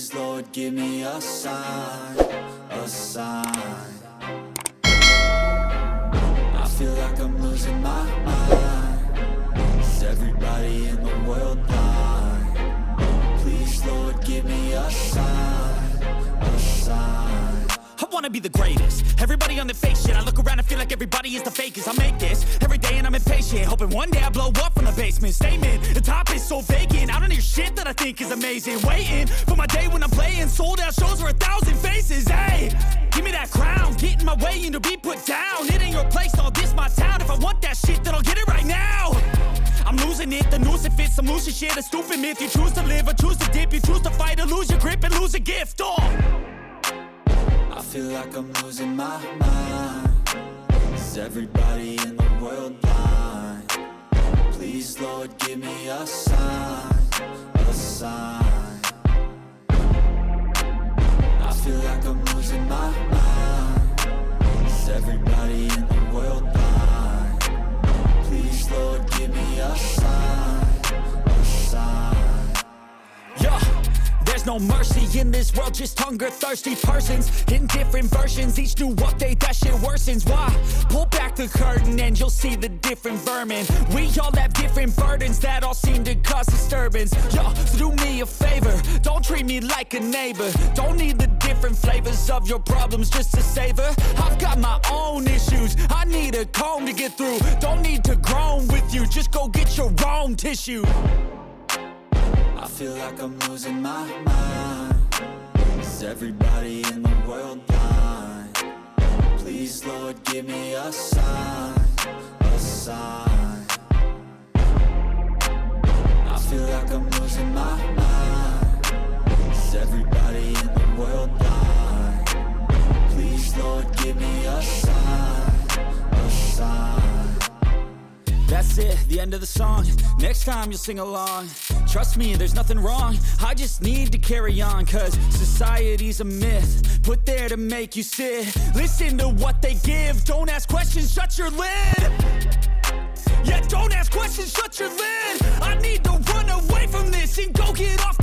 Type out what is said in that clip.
Please, Lord, give me a sign, a sign. I feel like I'm losing my mind. Is everybody in the world blind? Please, Lord, give me a sign, a sign. I wanna be the greatest. Everybody on the fake shit. I look around and feel like everybody is the fakest. I make this every day and I'm impatient, hoping one day I blow up from the basement. Statement, the top is so vacant. I don't hear shit that I think is amazing. Waiting for my day when I'm playing sold out shows for 1,000 faces. Hey, give me that crown, get in my way and to be put down. It ain't your place, all this my town. If I want that shit, then I'll get it right now. I'm losing it, the noose it fits. I'm losing shit, a stupid myth. You choose to live or choose to dip. You choose to fight or lose your grip and lose a gift. I feel like I'm losing my mind. Is everybody in the world blind? Please, Lord, give me a sign, a sign. I feel like I'm losing my mind. Is everybody in the world blind? Please, Lord, give me a sign, a sign. Yeah. There's no mercy in this world, just hunger-thirsty persons in different versions. Each new update, that shit worsens. Why? Pull back the curtain and you'll see the different vermin. We all have different burdens that all seem to cause disturbance. Yo, so do me a favor, don't treat me like a neighbor. Don't need the different flavors of your problems just to savor. I've got my own issues, I need a comb to get through. Don't need to groan with you, just go get your own tissue. I feel like I'm losing my mind. Is everybody in the world blind? Please, Lord, give me a sign, a sign. I feel like I'm losing my mind. Is everybody in the world blind? Please, Lord, give me a sign, a sign. That's it, the end of the song. Next time you'll sing along. Trust me, there's nothing wrong. I just need to carry on, cause society's a myth put there to make you sit. Listen to what they give. Don't ask questions, shut your lid. Yeah, don't ask questions, shut your lid. I need to run away from this and go get off